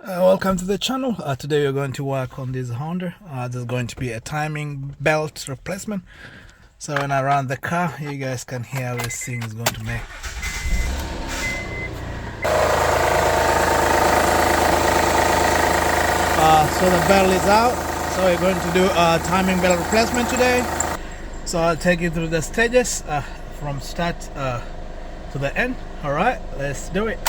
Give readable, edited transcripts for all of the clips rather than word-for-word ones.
Welcome to the channel. Today we're going to work on this Honda. There's going to be a timing belt replacement. So when I run the car, you guys can hear how this thing is going to make. So the belt is out. So we're going to do a timing belt replacement today. So I'll take you through the stages from start to the end. All right, let's do it.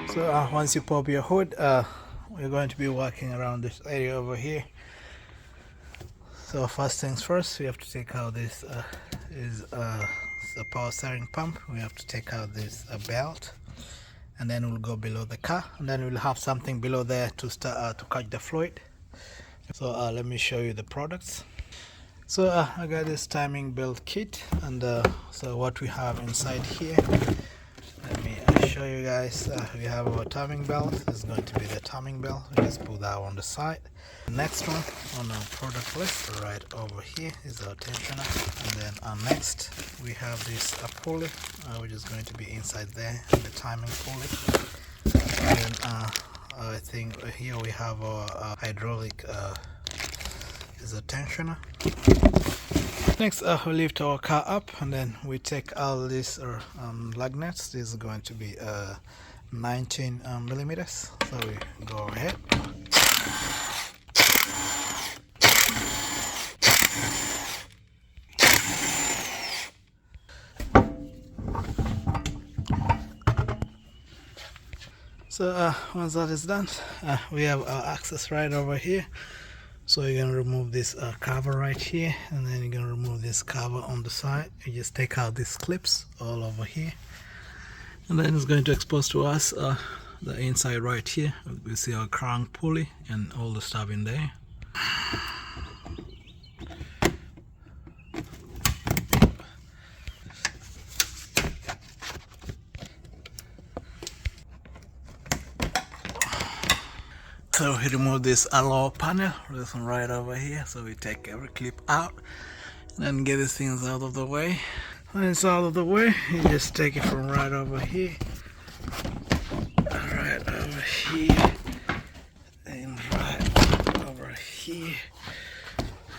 So once you pop your hood, we're going to be working around this area over here. So first things first, we have to take out this is the power steering pump. We have to take out this belt, and then we'll go below the car, and then we'll have something below there to start to catch the fluid. So let me show you the products. So I got this timing belt kit, and so what we have inside here, let me show you guys. We have our timing belt. This is going to be the timing belt. We just put that on the side. The next one on our product list right over here is our tensioner, and then next we have this pulley, which is going to be inside there, the timing pulley. And then I think here we have our hydraulic is a tensioner. Next, we lift our car up, and then we take all these lug nuts. This is going to be 19 millimeters. So we go ahead. So once that is done, we have our access right over here. So you're going to remove this cover right here, and then you're going to remove this cover on the side. You just take out these clips all over here, and then it's going to expose to us the inside right here. We see our crank pulley and all the stuff in there. So we remove this lower panel, this one right over here. So we take every clip out and then get these things out of the way. When it's out of the way, you just take it from right over here, right over here, and right over here,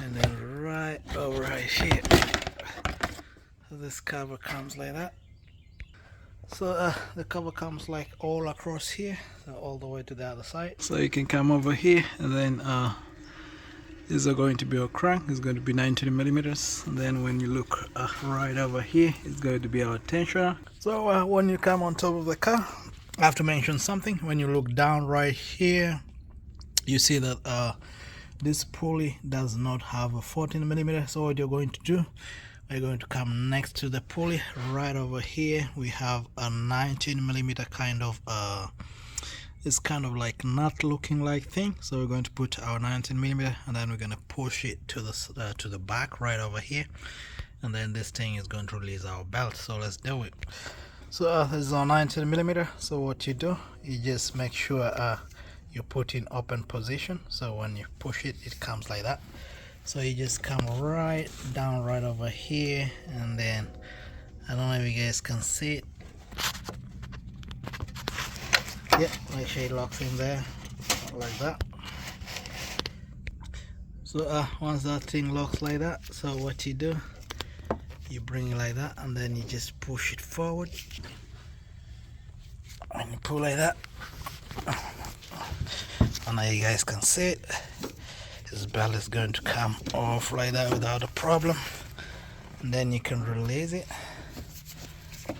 and then right over here. So this cover comes like that. So the cover comes like all across here, so all the way to the other side. So you can come over here, and then these are going to be our crank. It's going to be 19 millimeters. And then when you look right over here, it's going to be our tensioner. So when you come on top of the car, I have to mention something. When you look down right here, you see that this pulley does not have a 14 millimeters. So what you're going to do, we're going to come next to the pulley right over here. We have a 19 millimeter kind of it's kind of like nut looking like thing. So we're going to put our 19 millimeter, and then we're going to push it to the back right over here, and then this thing is going to release our belt. So let's do it. So this is our 19 millimeter. So what you do, you just make sure you put in open position. So when you push it, it comes like that. So you just come right down right over here, and then I don't know if you guys can see it. Yeah, make sure it locks in there like that. So once that thing locks like that, so what you do, you bring it like that, and then you just push it forward, and you pull like that. And now you guys can see it. This belt is going to come off like that without a problem, and then you can release it,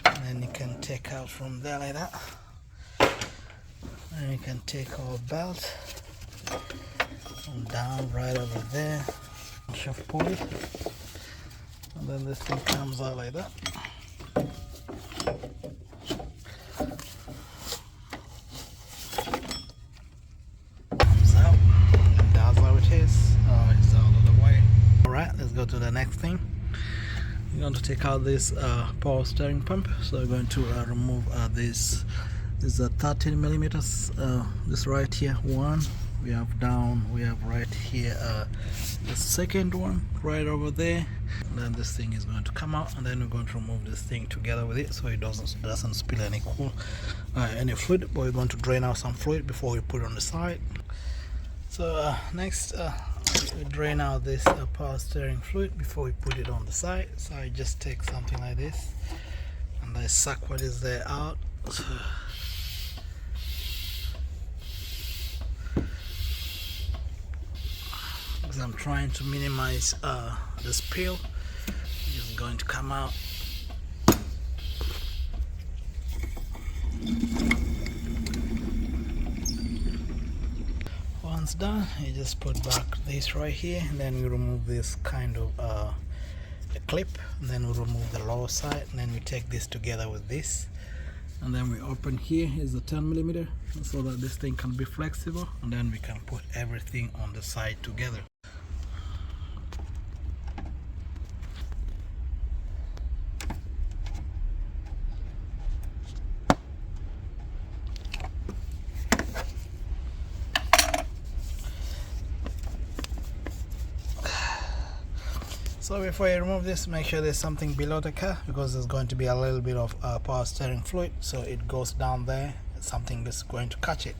and then you can take out from there like that, and you can take our belt and down right over there, shove pulley, and then this thing comes out like that. Let's go to the next thing. We're going to take out this power steering pump. So we're going to remove this is a 13 millimeters. This right here one, we have down, we have right here the second one right over there, and then this thing is going to come out, and then we're going to remove this thing together with it so it doesn't spill any any fluid, but we're going to drain out some fluid before we put it on the side. So next we drain out this power steering fluid before we put it on the side. So I just take something like this and I suck what is there out. Because I'm trying to minimize the spill, it's going to come out. Once done, you just put back this right here, and then we remove this kind of a clip, and then we remove the lower side, and then we take this together with this, and then we open here is a 10 millimeter so that this thing can be flexible, and then we can put everything on the side together. So before you remove this, make sure there's something below the car, because there's going to be a little bit of power steering fluid, so it goes down there, something that's going to catch it.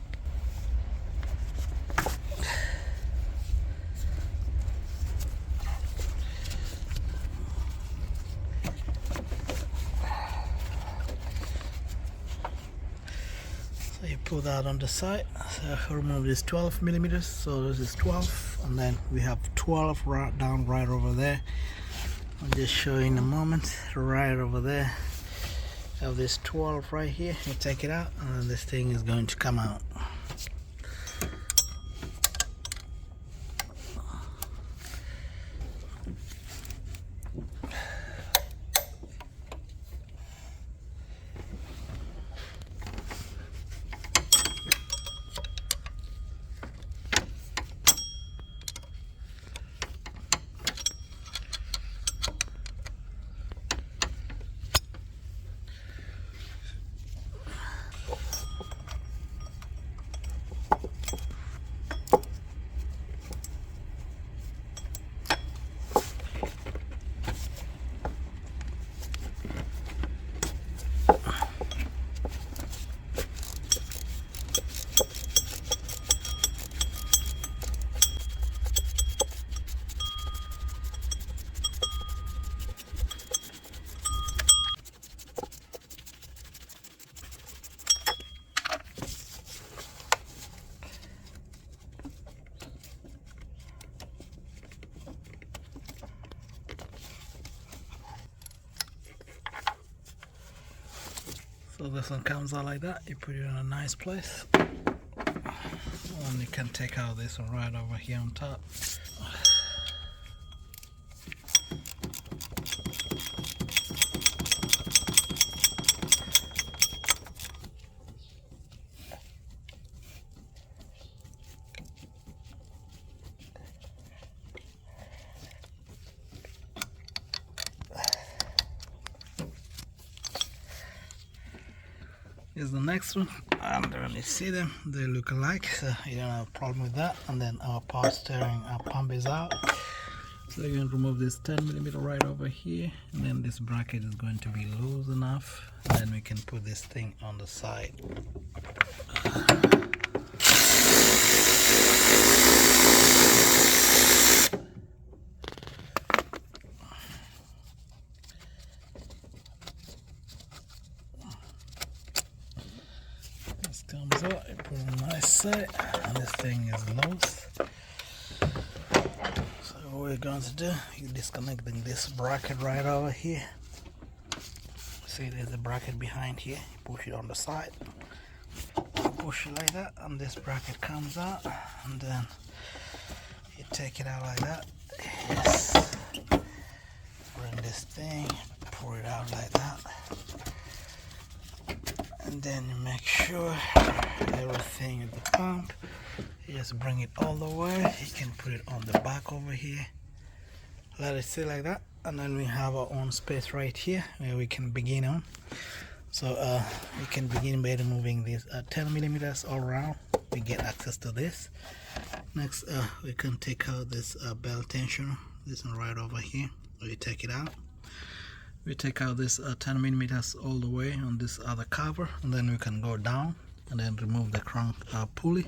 So you put that on the side. So remove this 12 millimeters, so this is 12, and then we have 12 right down right over there. I'll just show you in a moment. Right over there, have this 12 right here. You take it out, and then this thing is going to come out. So this one comes out like that. You put it in a nice place, and you can take out this one right over here on top. Here's the next one, and when you see them, they look alike, so you don't have a problem with that. And then our power steering, our pump is out, so you're going to remove this 10 millimeter right over here, and then this bracket is going to be loose enough, and then we can put this thing on the side. Comes out, you put it on the nice side, and this thing is loose. So what we're going to do, you're disconnecting this bracket right over here. See, there's a bracket behind here. You push it on the side, push it like that, and this bracket comes out, and then you take it out like that. Yes. Bring this thing, pour it out like that. And then you make sure everything in the pump, you just bring it all the way. You can put it on the back over here, let it sit like that, and then we have our own space right here where we can begin on. So we can begin by removing these 10 millimeters all around. We get access to this. Next, we can take out this belt tensioner. This one right over here. We take it out. We take out this 10 millimeters all the way on this other cover, and then we can go down and then remove the crank pulley.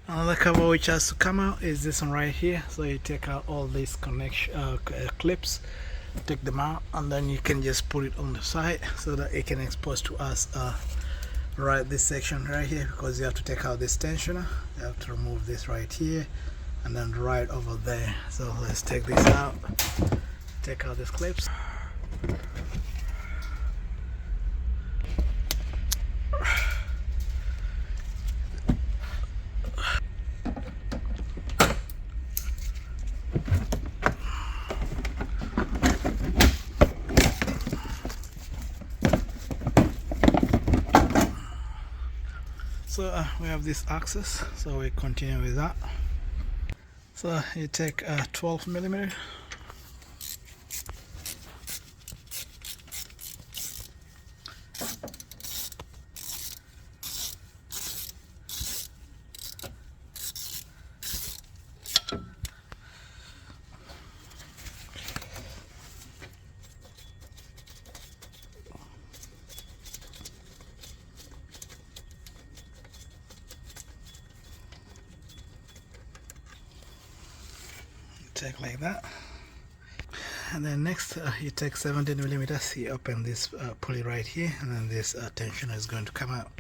Another cover which has to come out is this one right here. So you take out all these connection clips, take them out, and then you can just put it on the side so that it can expose to us right this section right here, because you have to take out this tensioner. You have to remove this right here and then right over there. So let's take this out, take out these clips. So we have this axis, so we continue with that. So you take 12 millimeter. Take like that, and then next you take 17 millimeters. You open this pulley right here, and then this tensioner is going to come out.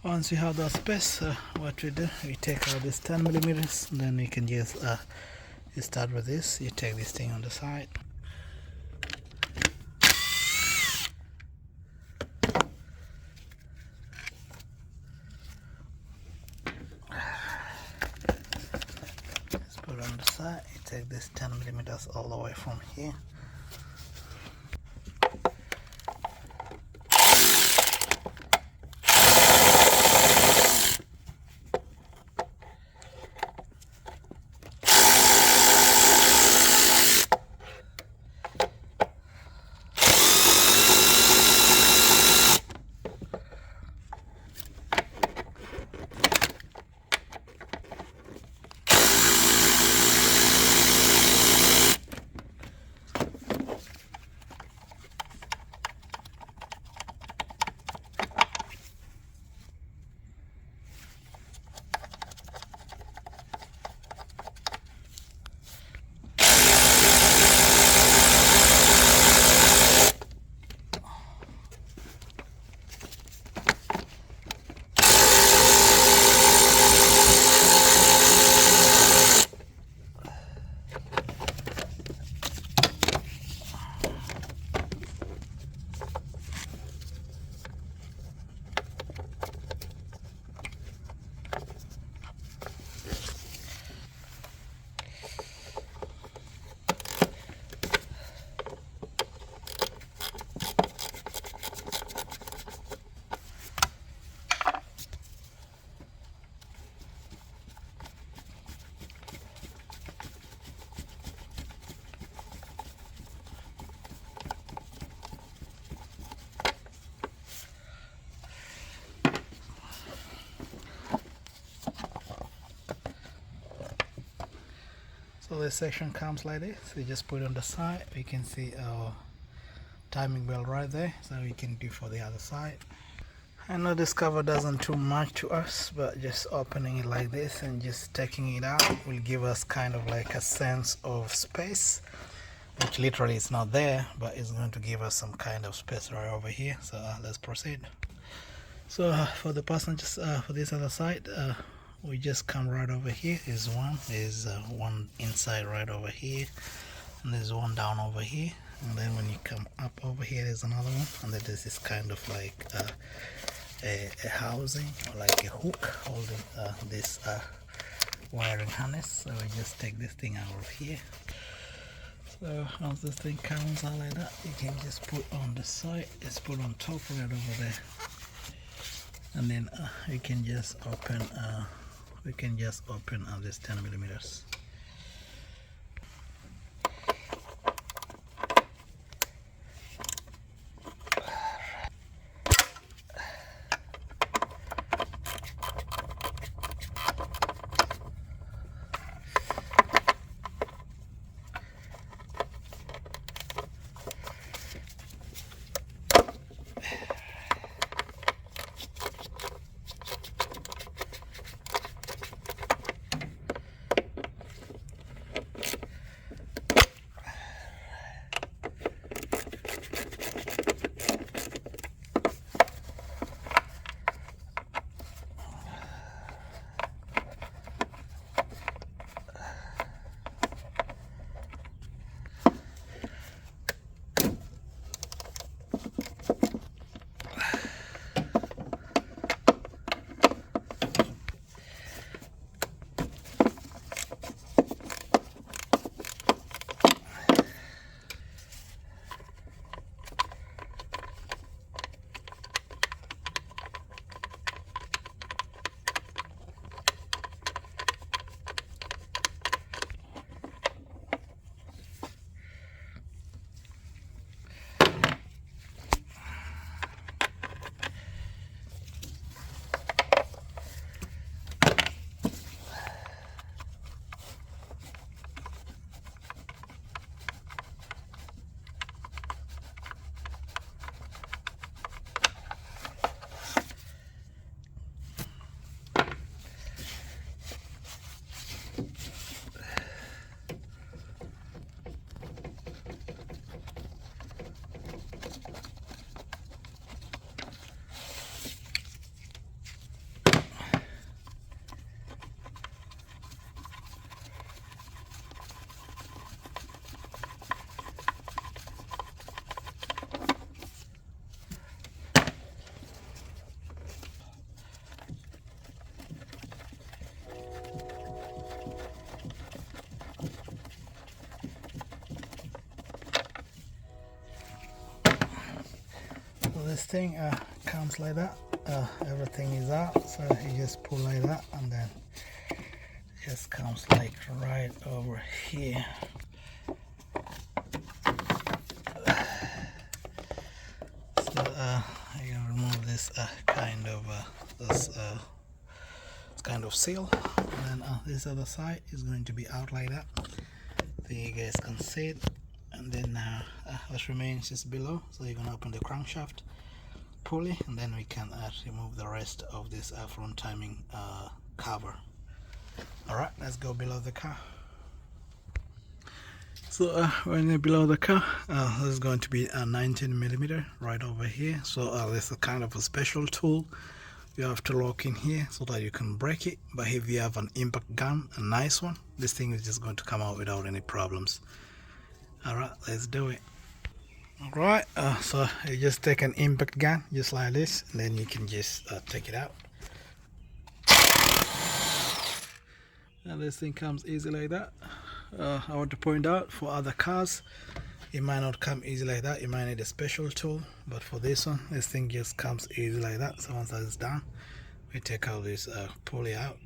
Once you have that space, what we do, we take out this 10 millimeters, and then you can just you start with this. You take this thing on the side. Just put it on the side. You take this 10 millimeters all the way from here. So this section comes like this. We just put it on the side. We can see our timing belt right there, so we can do for the other side. I know this cover doesn't too much to us, but just opening it like this and just taking it out will give us kind of like a sense of space, which literally is not there, but it's going to give us some kind of space right over here. So let's proceed. So for the passengers, for this other side, we just come right over here. There's one inside right over here, and there's one down over here, and then when you come up over here there's another one, and then this is kind of like a housing, or like a hook holding this wiring harness. So we just take this thing out of here. So once this thing comes out like that, you can just put on the side, just put on top right over there, and then we can just open this 10 millimeters. This thing comes like that. Everything is out, so you just pull like that, and then it just comes like right over here. So you remove this kind of seal, and then this other side is going to be out like that, so you guys can see it. And then what remains is below, so you're gonna open the crankshaft pulley, and then we can remove the rest of this front timing cover. Alright, let's go below the car. So when you're below the car, this is going to be a 19 millimeter right over here. So this is kind of a special tool. You have to lock in here so that you can break it, but if you have an impact gun, a nice one, this thing is just going to come out without any problems. Alright, let's do it. Alright, so you just take an impact gun just like this, and then you can just take it out. And this thing comes easy like that. I want to point out, for other cars it might not come easy like that, you might need a special tool, but for this one, this thing just comes easy like that. So once that's done, we take out this pulley out,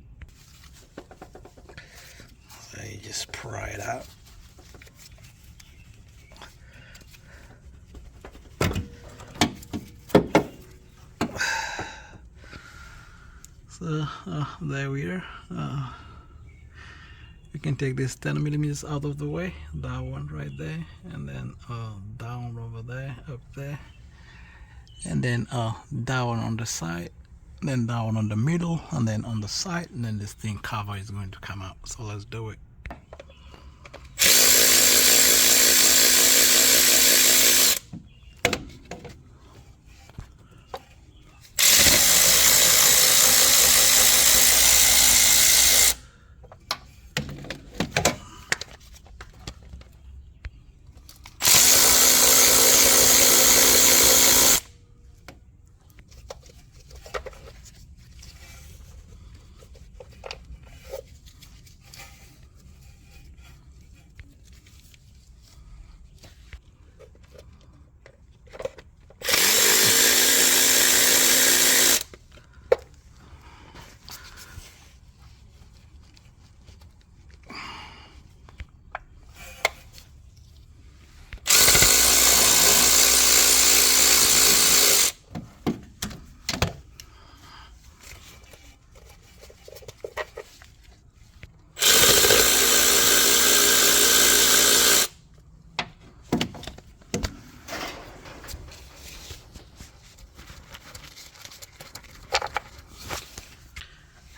so you just pry it out. So there we are. We can take this 10 millimeters out of the way, that one right there, and then down over there, up there, and then that one on the side, then that one on the middle, and then on the side, and then this thing cover is going to come out. So let's do it.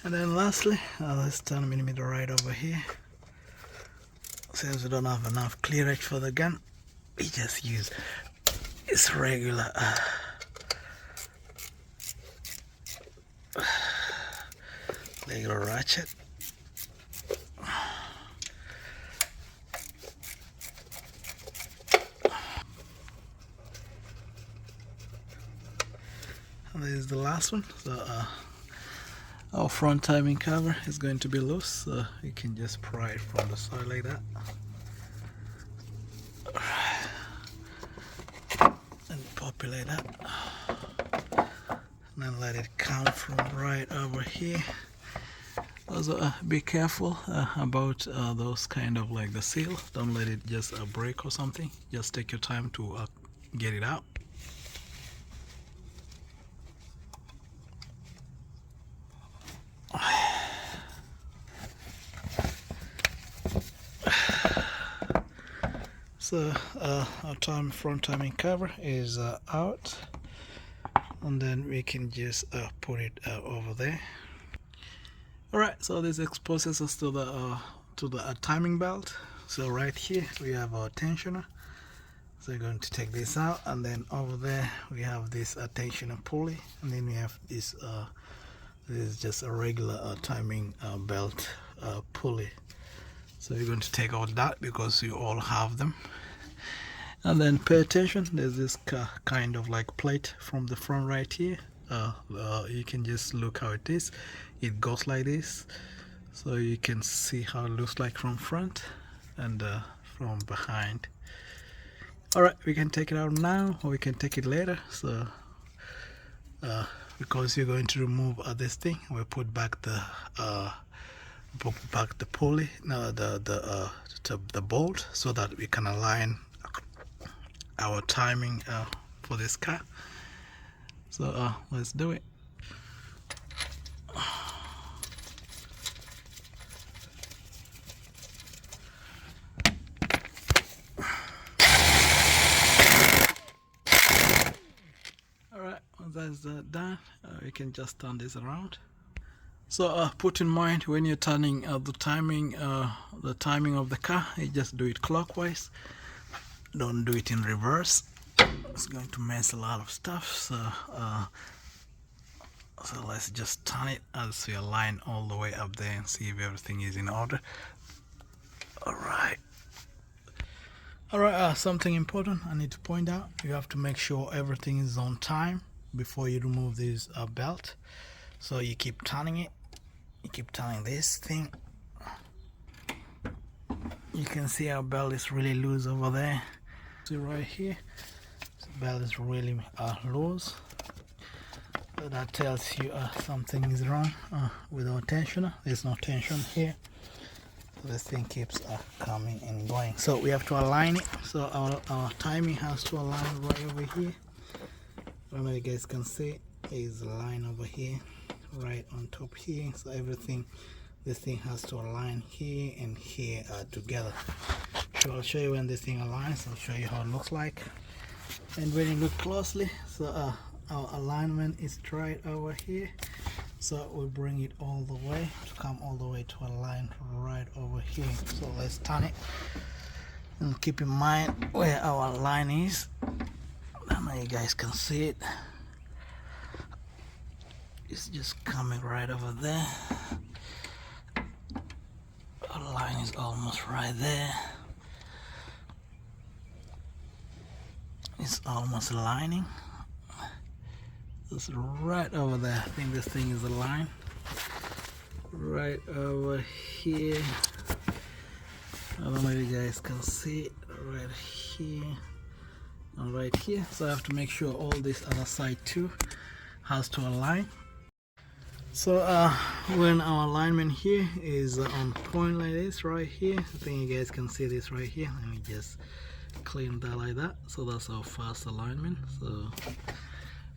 And then lastly, this 10 millimeter right over here. Since we don't have enough clearage for the gun, we just use this regular ratchet. And this is the last one. So our front timing cover is going to be loose, so you can just pry it from the side like that. And populate that. And then let it come from right over here. Also, be careful about those kind of like the seal. Don't let it just break or something. Just take your time to get it out. So our front timing cover is out, and then we can just put it over there. Alright, so this exposes us to the timing belt. So right here we have our tensioner. So we're going to take this out, and then over there we have this tensioner pulley, and then we have this this is just a regular timing belt pulley. So you're going to take out that because you all have them. And then pay attention, there's this kind of like plate from the front right here. You can just look how it is. It goes like this, so you can see how it looks like from front and from behind. Alright, we can take it out now, or we can take it later. So because you're going to remove this thing, we'll put back the pulley, no, the bolt, so that we can align our timing for this car. So let's do it. Alright, once that's done, we can just turn this around. So put in mind, when you're turning the timing of the car, you just do it clockwise. Don't do it in reverse. It's going to mess a lot of stuff. So so let's just turn it as we align all the way up there and see if everything is in order. Alright, something important I need to point out: you have to make sure everything is on time before you remove this belt. So you keep turning it, you keep turning this thing. You can see our belt is really loose over there. See right here, the belt is really loose. So that tells you something is wrong with our tensioner. There's no tension here. So this thing keeps coming and going. So we have to align it. So our timing has to align right over here. I don't know if you guys can see, is a line over here, right on top here. So everything this thing has to align here and here together. So I'll show you when this thing aligns. I'll show you how it looks like. And when you look closely, so our alignment is right over here. So we'll bring it all the way to come all the way to align right over here. So let's turn it and keep in mind where our line is. I know you guys can see it. It's just coming right over there. Our line is almost right there. It's almost aligning. It's right over there. I think this thing is aligned. Right over here. I don't know if you guys can see it. Right here and right here. So I have to make sure all this other side too has to align. So when our alignment here is on point like this right here, I think you guys can see this right here. Let me just clean that like that. So that's our first alignment. So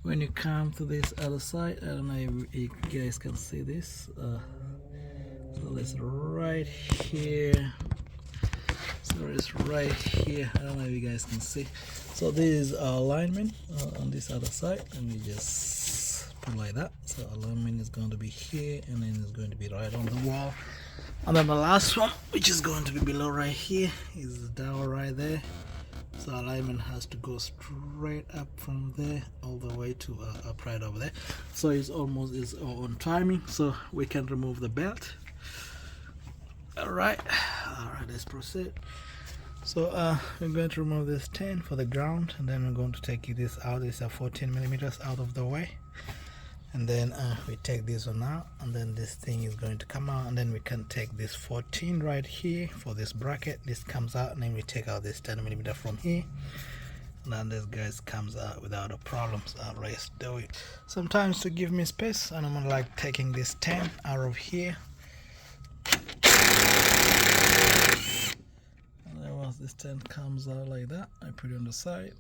when you come to this other side, I don't know if you guys can see this. So it's right here. So it's right here. I don't know if you guys can see. So this is our alignment on this other side. Let me just put like that. So alignment is going to be here, and then it's going to be right on the wall. And then the last one, which is going to be below right here, is down right there. So alignment has to go straight up from there all the way to up right over there. So it's almost on timing, so we can remove the belt. All right, let's proceed. So we're going to remove this 10 for the ground, and then we're going to take this out. It's a 14 millimeters out of the way, and then we take this one out, and then this thing is going to come out, and then we can take this 14 right here for this bracket. This comes out, and then we take out this 10 millimeter from here, and then this guys comes out without a problem. So let's do it. Sometimes to give me space, and I'm like taking this 10 out of here. Once this 10 comes out like that, I put it on the side.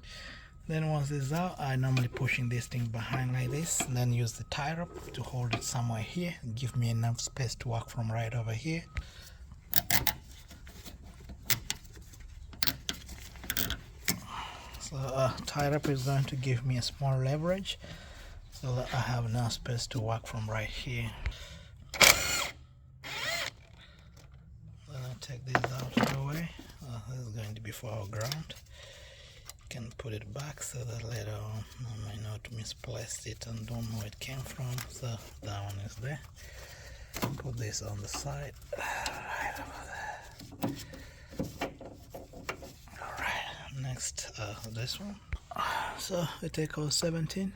Then once this is out, I normally pushing this thing behind like this, and then use the tie rope to hold it somewhere here and give me enough space to work from right over here. So tie rope is going to give me a small leverage so that I have enough space to work from right here. Then I take this out of the way. This is going to be for our ground. You can put it back so that later on I might not misplace it and don't know where it came from. So that one is there. Put this on the side. Right over there. Alright, next this one. So we take our 17.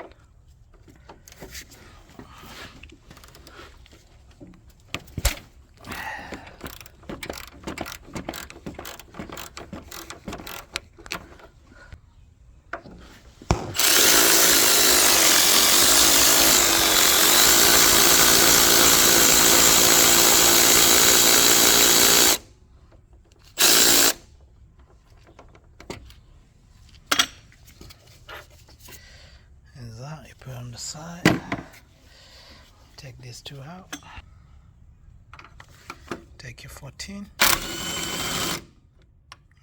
You put on the side, take these two out, take your 14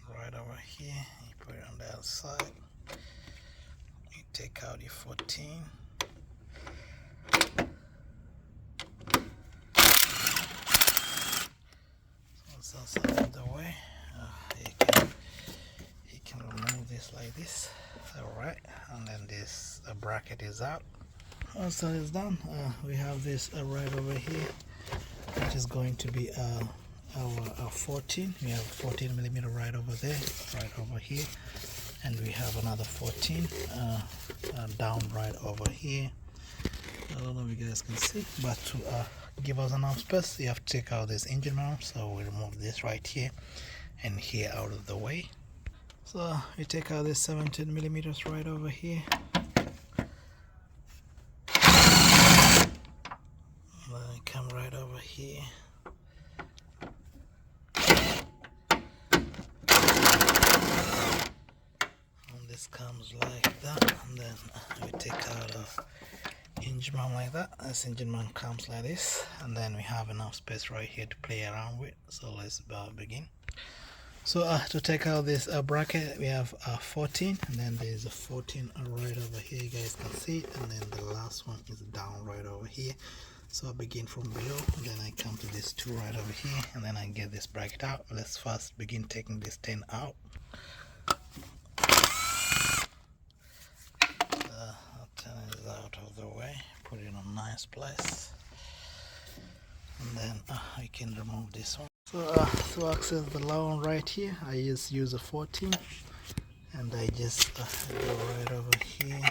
right over here, you put it on the other side, you take out your 14, so that's out of the way. You can remove this like this. Alright, and then this bracket is out. Once that is done, we have this right over here, which is going to be our 14. We have 14 millimeter right over there, right over here, and we have another 14 down right over here. I don't know if you guys can see, but to give us enough space, you have to take out this engine mount. So we remove this right here and here out of the way. So we take out this 17 millimeters right over here. And then we come right over here. And this comes like that. And then we take out our engine mount like that. This engine mount comes like this, and then we have enough space right here to play around with. So let's begin. So to take out this bracket, we have 14, and then there's a 14 right over here, you guys can see it, and then the last one is down right over here. So I begin from below, and then I come to this 2 right over here, and then I get this bracket out. Let's first begin taking this 10 out. I'll turn it out of the way, put it in a nice place, and then I can remove this one. So to access the lower one right here, I just use a 14, and I just go right over here,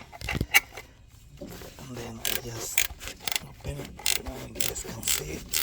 and then I just open it, and you guys can see it.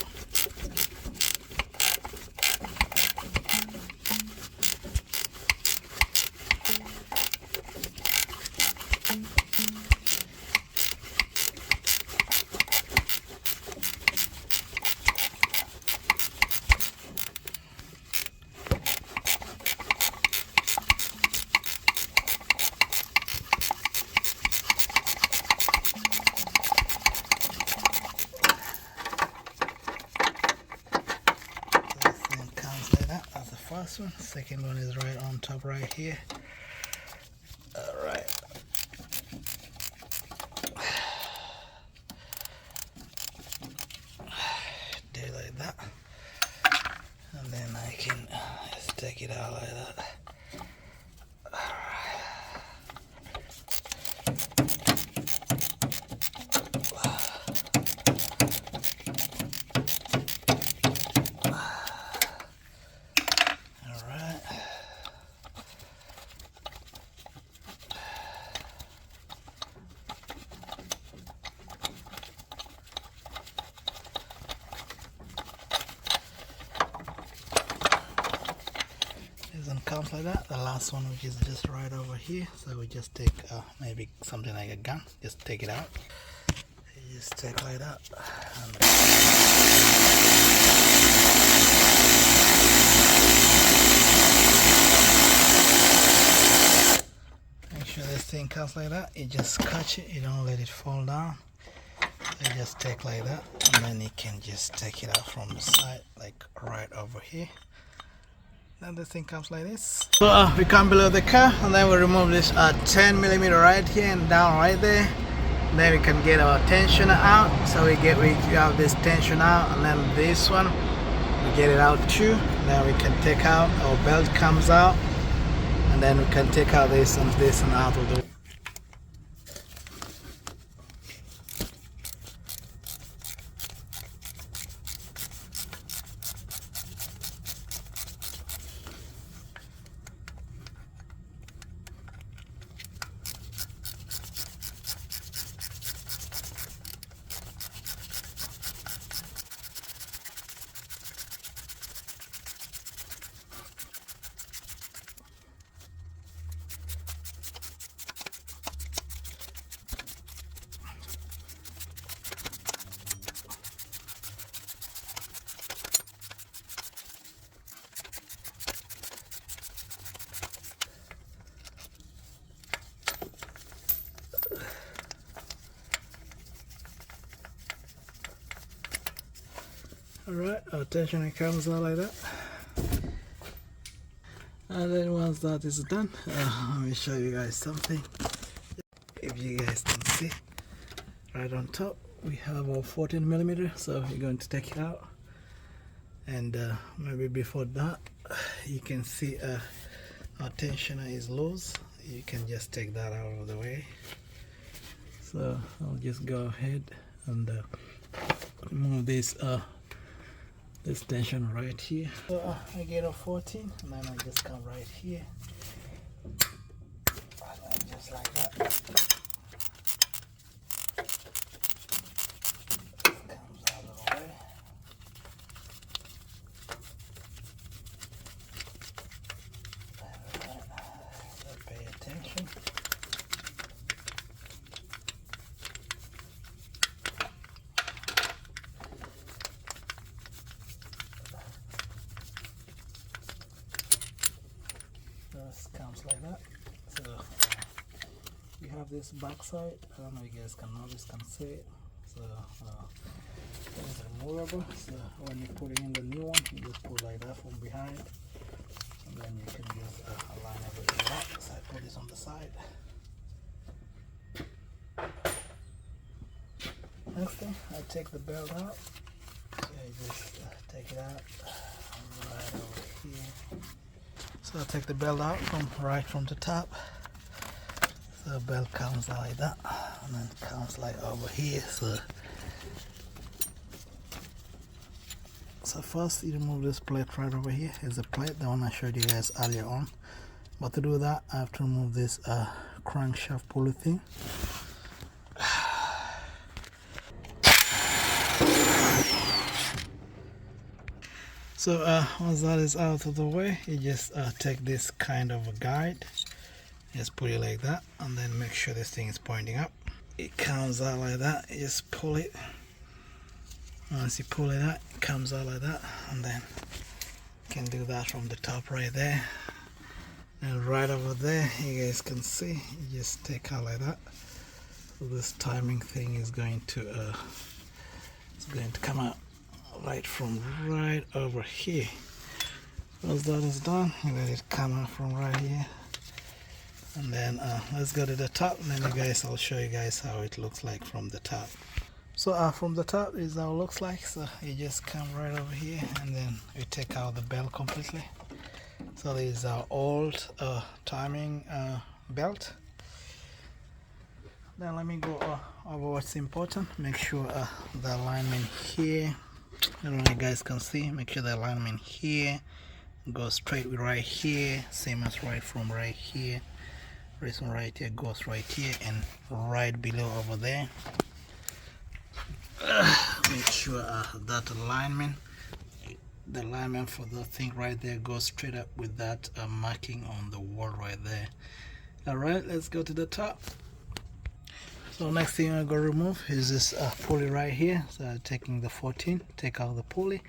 First one, second one is right on top right here. Alright. Do it like that. And then I can just take it out like that. Doesn't count like that. The last one, which is just right over here, so we just take maybe something like a gun, just take it out. You just take like that, and make sure this thing comes like that. You just catch it, you don't let it fall down. You just take like that, and then you can just take it out from the side, like right over here. Then the thing comes like this. So we come below the car, and then we remove this 10mm right here and down right there. And then we can get our tensioner out. So we have this tension out, and then this one we get it out too. Then we can take out, our belt comes out, and then we can take out this and out of the way. Alright, our tensioner comes out like that. And then once that is done, let me show you guys something. If you guys can see, right on top we have our 14mm, so we're going to take it out. And maybe before that, you can see our tensioner is loose. You can just take that out of the way. So I'll just go ahead and remove this tension right here. So I get a 14, and then I just come right here, and just like that. Comes out of the way. So pay attention. Comes like that. So we have this back side. I don't know if you guys can see it. So it's removable. So when you put in the new one, you just put like that from behind, and then you can just align everything up. So I put this on the side. Next thing, I take the belt out. So I just take it out right over here. So I take the belt out from the top. So the belt comes out like that, and then comes like over here. So first you remove this plate right over here. Is a plate, the one I showed you guys earlier on. But to do that, I have to remove this crankshaft pulley thing. So once that is out of the way, you just take this kind of a guide, just put it like that, and then make sure this thing is pointing up. It comes out like that. You just pull it. Once you pull it out, it comes out like that, and then you can do that from the top right there. And right over there, you guys can see, you just take out like that. So this timing thing is going to come out right from right over here. Once that is done, you let it come out from right here, and then let's go to the top, and then I'll show you guys how it looks like from the top. So from the top is how it looks like. So you just come right over here, and then you take out the belt completely. So this is our old timing belt. Then let me go over what's important. Make sure the alignment here, I don't know if you guys can see, make sure the alignment here goes straight with right here, same as right from right here. This one right here goes right here, and right below over there. Make sure that alignment, the alignment for the thing right there goes straight up with that marking on the wall right there. Alright, let's go to the top. So next thing I'm going to remove is this pulley right here. So taking the 14, take out the pulley.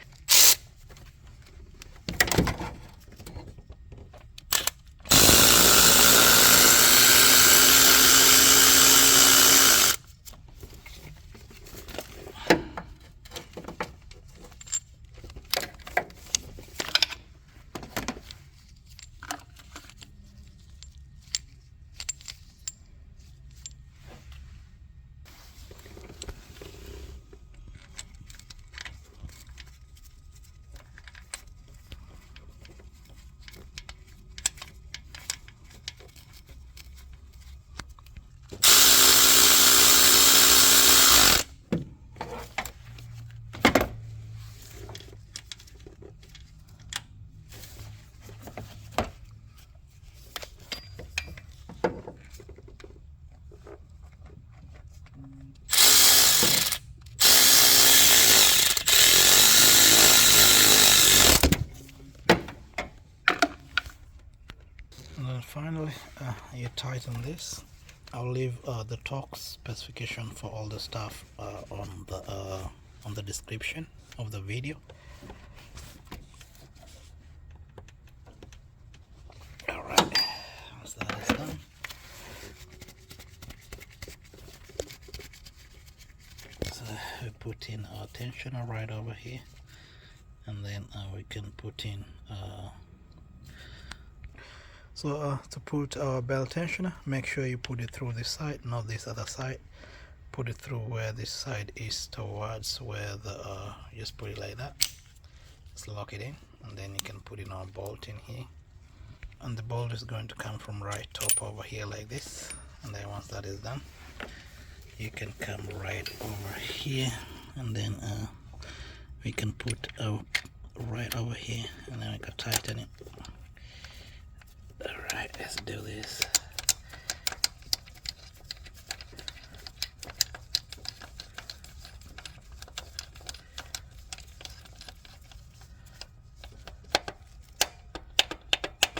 And then finally you tighten this. I'll leave the torque specification for all the stuff on the description of the video. Alright, once that is done, so we put in our tensioner right over here, and then we can put in to put our belt tensioner, make sure you put it through this side, not this other side. Put it through where this side is towards where the just put it like that. Just lock it in, and then you can put in our bolt in here, and the bolt is going to come from right top over here like this. And then once that is done, you can come right over here, and then we can put right over here, and then we can tighten it. Alright, let's do this.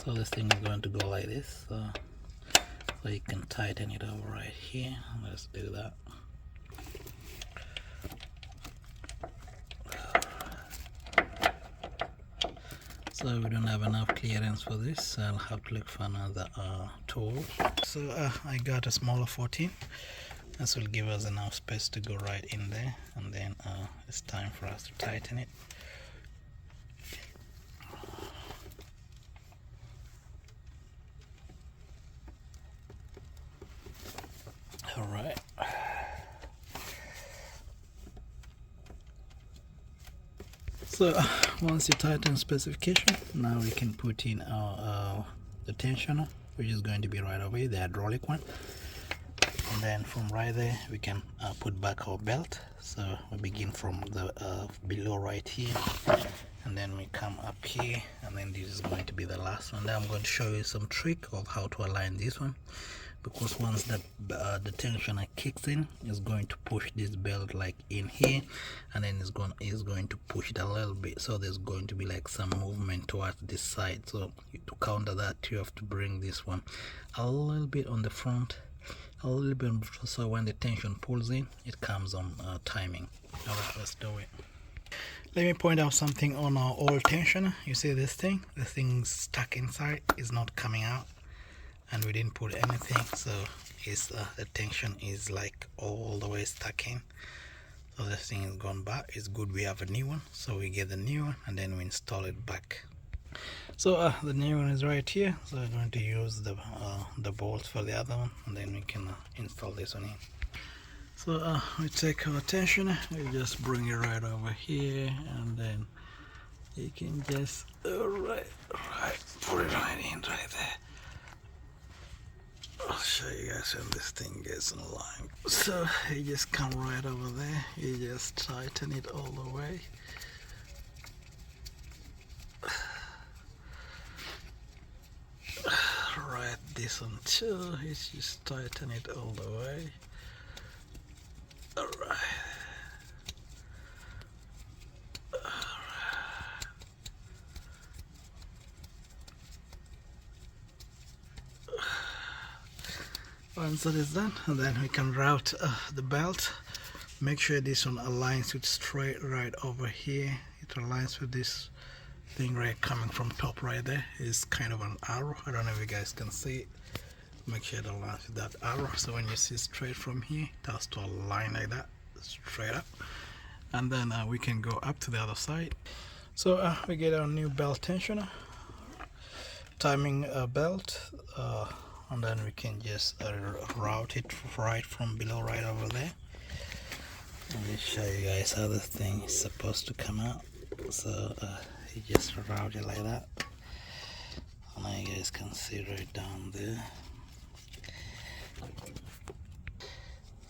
So this thing is going to go like this, so you can tighten it over right here. Let's do that. So we don't have enough clearance for this, so I'll have to look for another tool. So I got a smaller 14, This will give us enough space to go right in there, and then it's time for us to tighten it. All right. So once you tighten specification, now we can put in our the tensioner, which is going to be right over here, the hydraulic one. And then from right there we can put back our belt. So we begin from the below right here, and then we come up here, and then this is going to be the last one. Now I'm going to show you some trick of how to align this one, because once that the tensioner kicks in, it's going to push this belt like in here, and then it's going to push it a little bit, so there's going to be like some movement towards this side. So to counter that, you have to bring this one a little bit on the front, a little bit, so when the tension pulls in, it comes on timing. All right, let's do it. Let me point out something on our old tensioner. You see this thing's stuck inside, is not coming out, and we didn't put anything, so it's the tension is like all the way stuck in. So this thing is gone back. It's good we have a new one, so we get the new one and then we install it back. So the new one is right here, so we're going to use the bolts for the other one, and then we can install this one in. So we take our tensioner, we just bring it right over here, and then you can just right put it right in right there. I'll show you guys when this thing gets in line. So you just come right over there, you just tighten it all the way. Right, this one too, you just tighten it all the way. Alright. Once that is done, and then we can route the belt. Make sure this one aligns with straight right over here. It aligns with this thing right coming from top right there. Is kind of an arrow. I don't know if you guys can see it. Make sure it aligns with that arrow. So when you see straight from here, it has to align like that, straight up. And then we can go up to the other side. So we get our new belt tensioner, timing belt. And then we can just route it right from below right over there. Let me show you guys how this thing is supposed to come out. So you just route it like that, and now you guys can see right down there.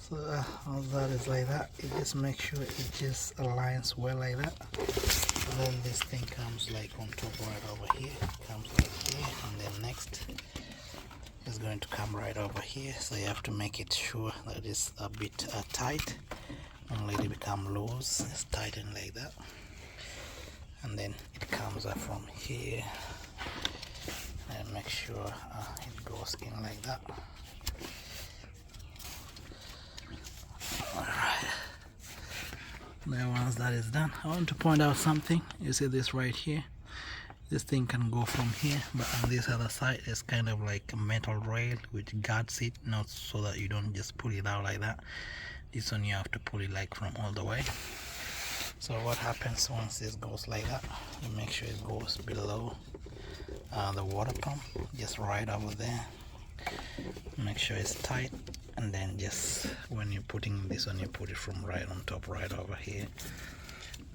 So all that is like that. You just make sure it just aligns well like that, and then this thing comes like on top right over here, comes like here, and then next is going to come right over here. So you have to make it sure that it's a bit tight. Don't let it become loose. It's tightened like that, and then it comes up from here, and make sure it goes in like that. Alright, now once that is done, I want to point out something. You see this right here? This thing can go from here, but on this other side it's kind of like a metal rail which guards it, not so that you don't just pull it out like that. This one you have to pull it like from all the way. So what happens once this goes like that, you make sure it goes below the water pump, just right over there. Make sure it's tight, and then just when you're putting this on, you put it from right on top right over here.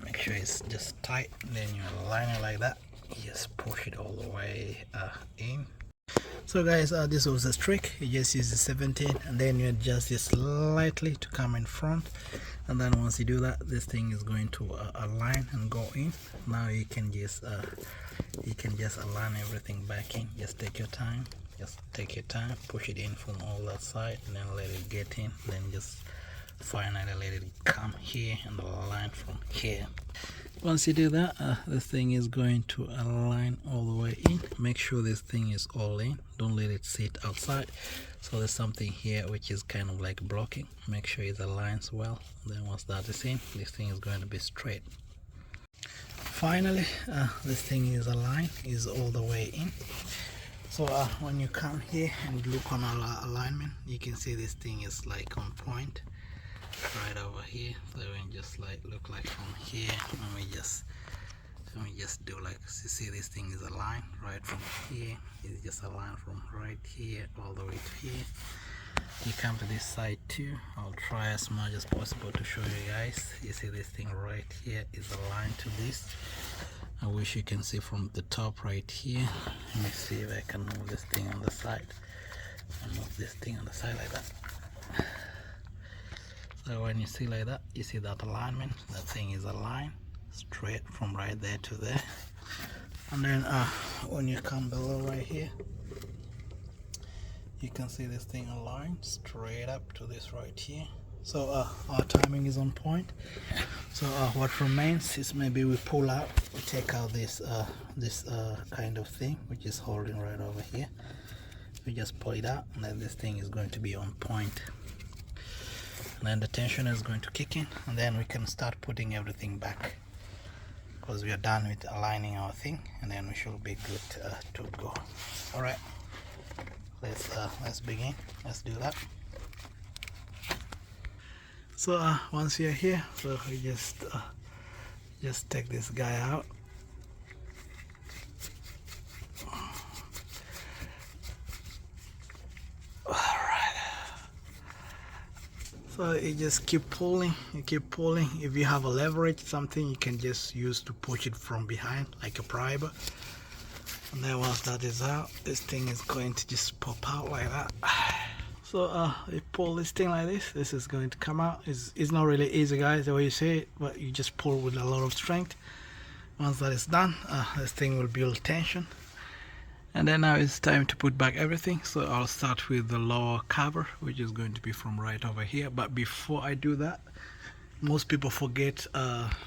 Make sure it's just tight, then you align it like that. Just push it all the way in. So guys, this was a trick. You just use the 17, and then you adjust it slightly to come in front, and then once you do that, this thing is going to align and go in. Now you can just align everything back in. Just take your time, push it in from all that side, and then let it get in, then just finally let it come here and align from here. Once you do that, this thing is going to align all the way in. Make sure this thing is all in, don't let it sit outside. So there's something here which is kind of like blocking. Make sure it aligns well. Then once that is in, this thing is going to be straight. Finally, this thing is aligned, is all the way in. So when you come here and look on our alignment, you can see this thing is like on point right over here. So we just like look like from here, and we just do like, you see this thing is aligned right from here. It's just aligned from right here all the way to here. You come to this side too. I'll try as much as possible to show you guys. You see this thing right here is aligned to this. I wish you can see from the top right here. Let me see if I can move this thing on the side. I'll move this thing on the side like that. So when you see like that, you see that alignment. That thing is aligned straight from right there to there. And then when you come below right here, you can see this thing aligned straight up to this right here. So our timing is on point. So what remains is maybe we pull out, we take out this kind of thing which is holding right over here. We just pull it out, and then this thing is going to be on point. And then the tension is going to kick in, and then we can start putting everything back, because we are done with aligning our thing, and then we should be good to go. All right, let's begin. Let's do that. So once you're here, so we just take this guy out. All right. So you just keep pulling. You keep pulling. If you have a leverage, something you can just use to push it from behind, like a primer. And then once that is out, this thing is going to just pop out like that. So you pull this thing like this is going to come out. It's not really easy, guys, the way you see it, but you just pull with a lot of strength. Once that is done, this thing will build tension. And then now it's time to put back everything. So I'll start with the lower cover, which is going to be from right over here. But before I do that, most people forget,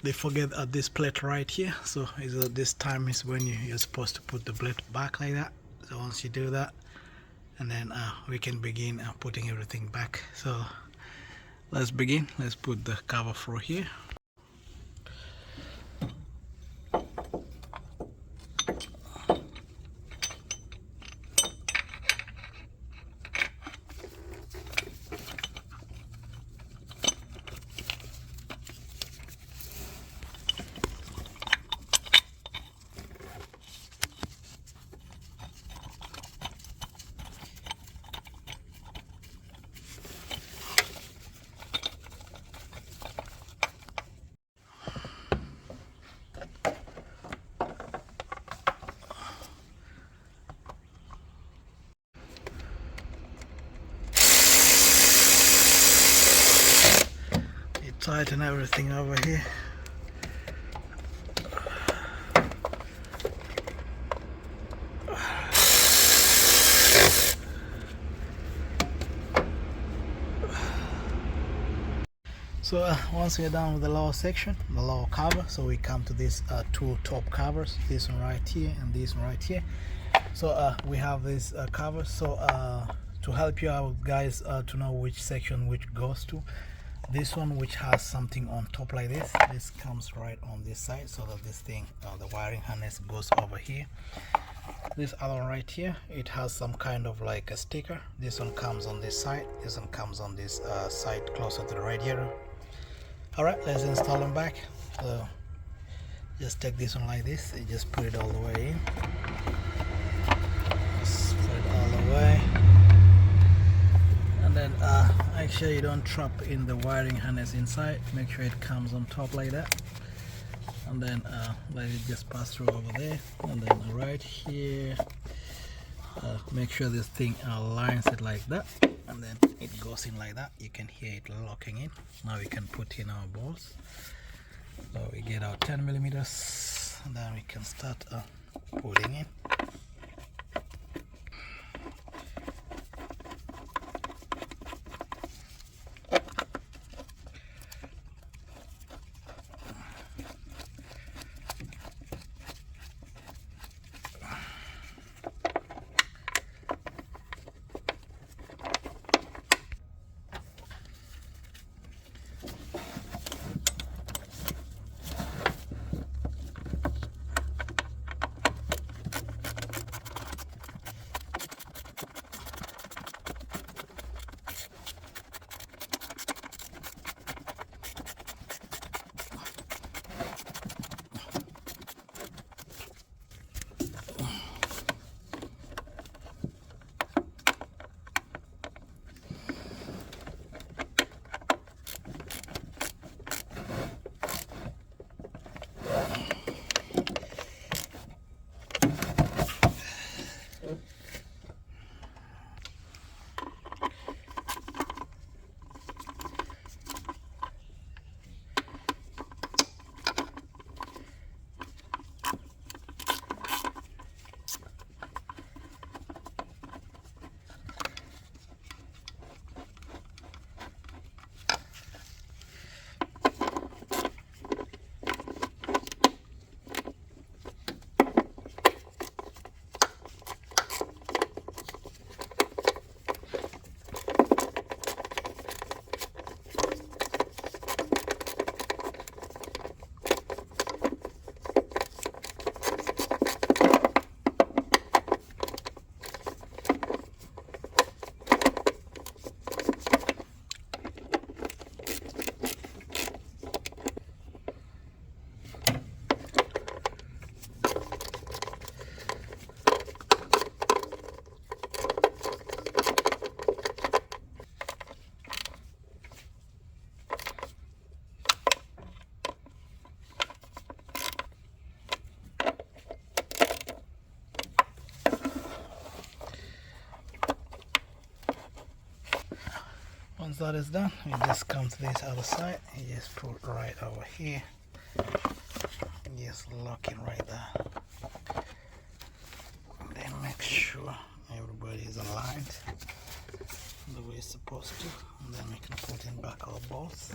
this plate right here. So this time is when you're supposed to put the plate back like that. So once you do that, and then we can begin putting everything back. So let's begin. Let's put the cover through here. Tighten everything over here. So once we're done with the lower section, the lower cover, so we come to these two top covers, this one right here and this one right here. So we have this cover. So to help you out, guys, to know which section which goes to, this one which has something on top like this comes right on this side, so that this thing, the wiring harness goes over here. This other one right here, it has some kind of like a sticker. This one comes on this side, this one comes on this side closer to the radiator. All right, let's install them back. So just take this one like this, you just put it all the way in. Just put it all the way. And then make sure you don't trap in the wiring harness inside. Make sure it comes on top like that, and then let it just pass through over there. And then right here, make sure this thing aligns it like that, and then it goes in like that. You can hear it locking in. Now we can put in our bolts. So we get our 10 millimeters, and then we can start putting in. that is done, you just come to this other side and just put right over here. Just lock it right there. And then make sure everybody is aligned the way it's supposed to. And then we can put in back our bolts.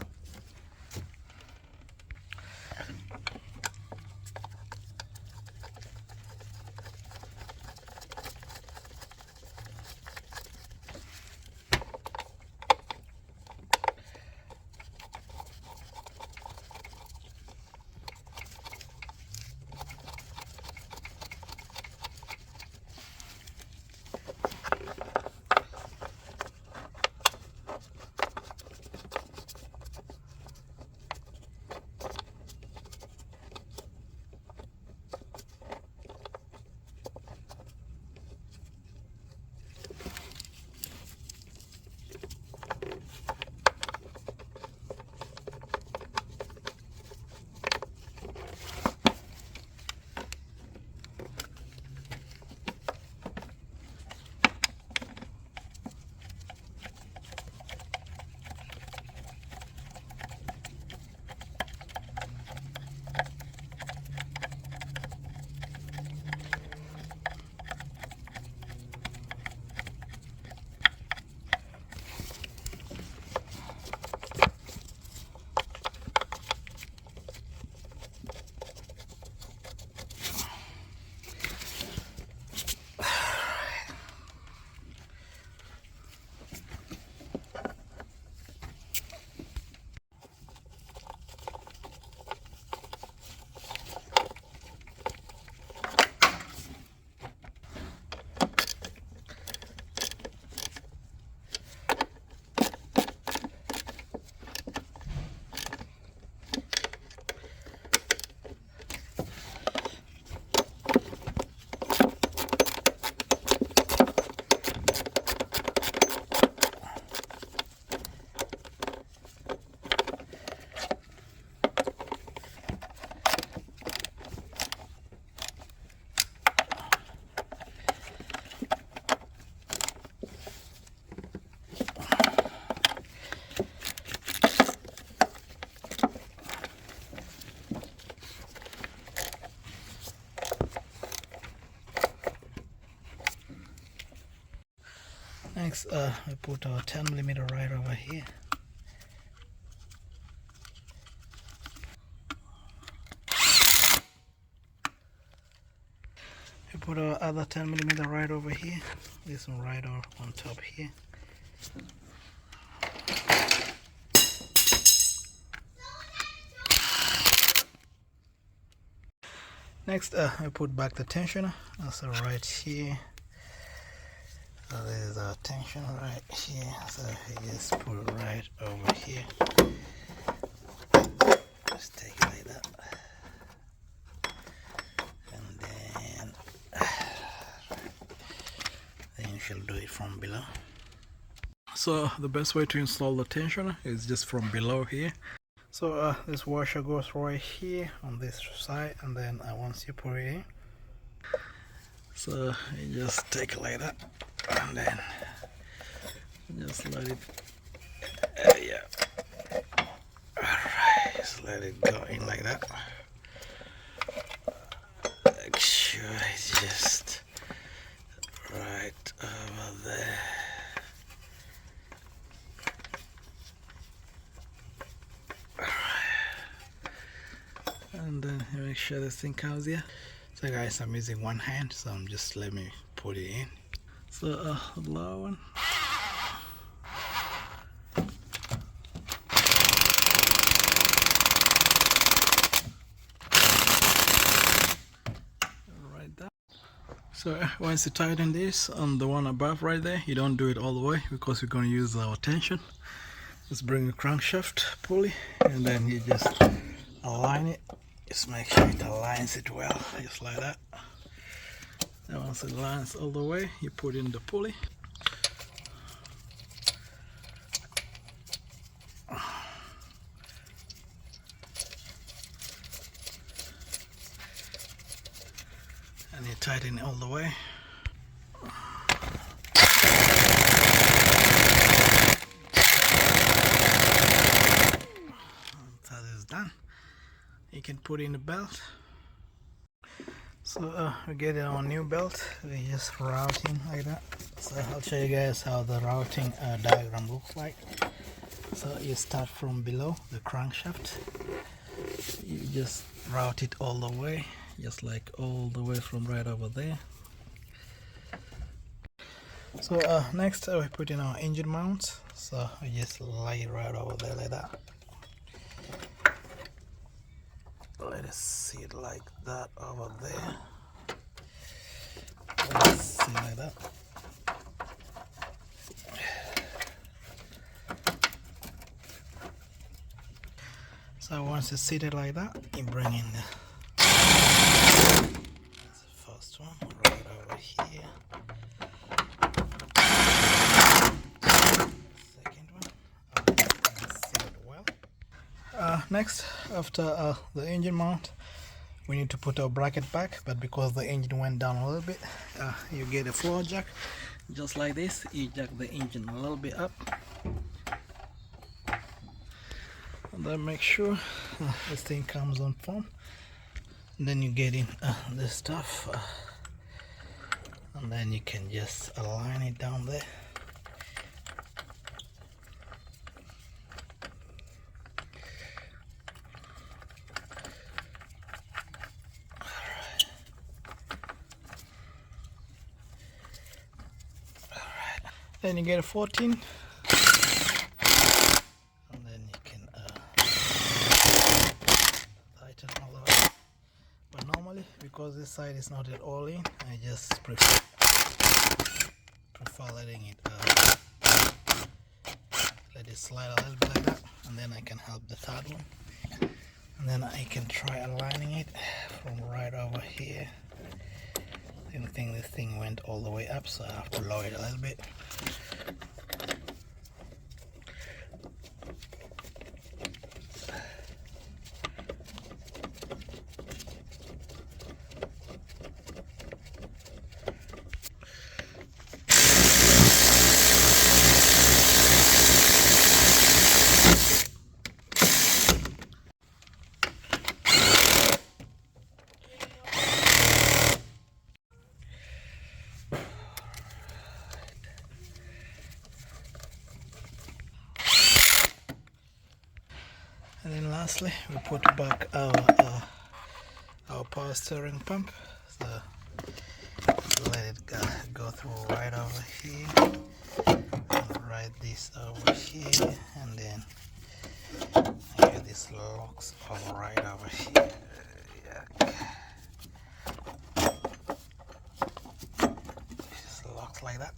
Next, we put our 10mm right over here. We put our other 10mm right over here. This one right on top here. Next, I put back the tensioner. Also right here. So there's our tension right here. So you just put it right over here. Just take it like that. And then you shall do it from below. So the best way to install the tensioner is just from below here. So this washer goes right here on this side, and then once you put it in, so you just take it like that, and then just let it, yeah, alright, just let it go in like that. Make sure it's just right over there. And then make sure this thing comes here. So guys, I'm using one hand, so I'm just let me put it in. So the lower one. Right there. So once you tighten this on the one above right there, you don't do it all the way because we're going to use our tension. Just bring a crankshaft pulley, and then you just align it. Just make sure it aligns it well, just like that. And once it aligns all the way, you put in the pulley. And you tighten it all the way. can put in the belt. So we get our new belt. We just routing like that. So I'll show you guys how the routing diagram looks like. So you start from below the crankshaft. You just route it all the way, just like all the way from right over there. So next we put in our engine mounts. So we just lay it right over there like that. Let us see it like that over there. Let's see like that. So once it's seated like that, you bring in the first one right over here. Second one, seated well. Next, after the engine mount, we need to put our bracket back, but because the engine went down a little bit, you get a floor jack just like this. You jack the engine a little bit up, and then make sure this thing comes on form. And then you get in this stuff, and then you can just align it down there. Then you get a 14, and then you can tighten all the way. But normally, because this side is not at all in, I just prefer letting it let it slide a little bit like that, and then I can help the third one, and then I can try aligning it from right over here. I think this thing went all the way up, so I have to lower it a little bit. And then lastly, we put back our power steering pump. So let it go through right over here, and right this over here, and then I get this locks over right over here. Just locks like that.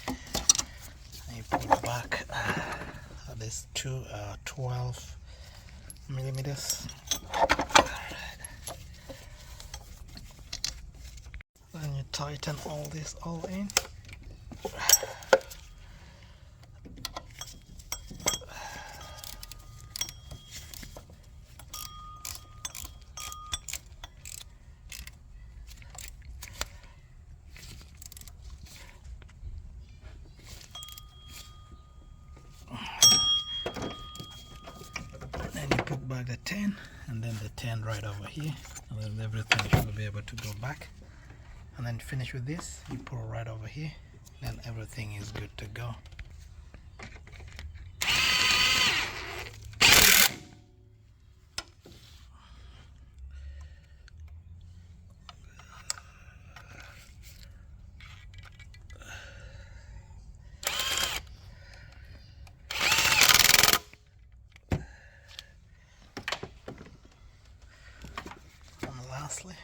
And you put back this two 12 millimeters. Then you tighten all this all in. Then you put back the 10, and then the 10 right over here, and then everything should be able to go back. And then finish with this, you pull right over here, then everything is good to go. And lastly,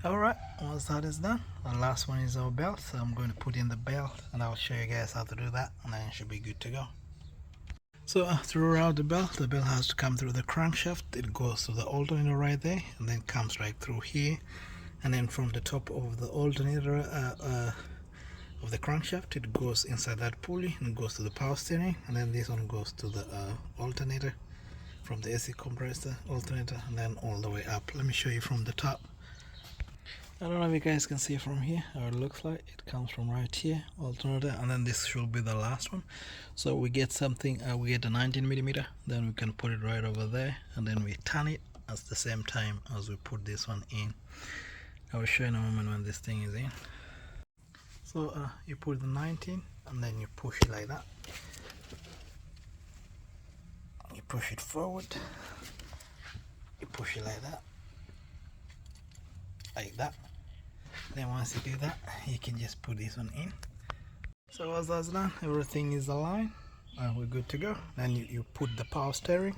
alright, once that is done, the last one is our belt. So I'm going to put in the belt, and I'll show you guys how to do that, and then it should be good to go. So throughout the belt has to come through the crankshaft. It goes to the alternator right there, and then comes right through here, and then from the top of the alternator of the crankshaft, it goes inside that pulley and goes to the power steering, and then this one goes to the alternator, from the AC compressor, alternator, and then all the way up. Let me show you from the top. I don't know if you guys can see from here how it looks like. It comes from right here, alternator, and then this should be the last one. So we get something, we get a 19mm, then we can put it right over there, and then we turn it at the same time as we put this one in. I will show you in a moment when this thing is in. So you put the 19 and then you push it like that. You push it forward, you push it like that. Then once you do that, you can just put this one in. So once that's done, everything is aligned and we're good to go. Then you put the power steering.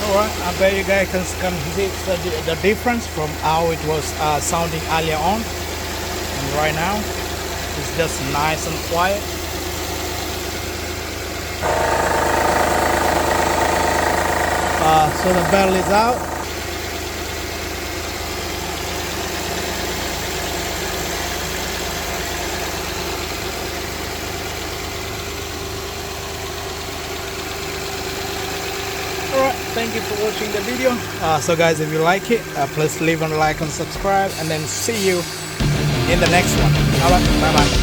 Alright, I bet you guys can see the difference from how it was sounding earlier on and right now. It's just nice and quiet. So the bell is out. Alright, thank you for watching the video. So guys, if you like it, please leave a like and subscribe, and then see you in the next one. Alright, bye bye.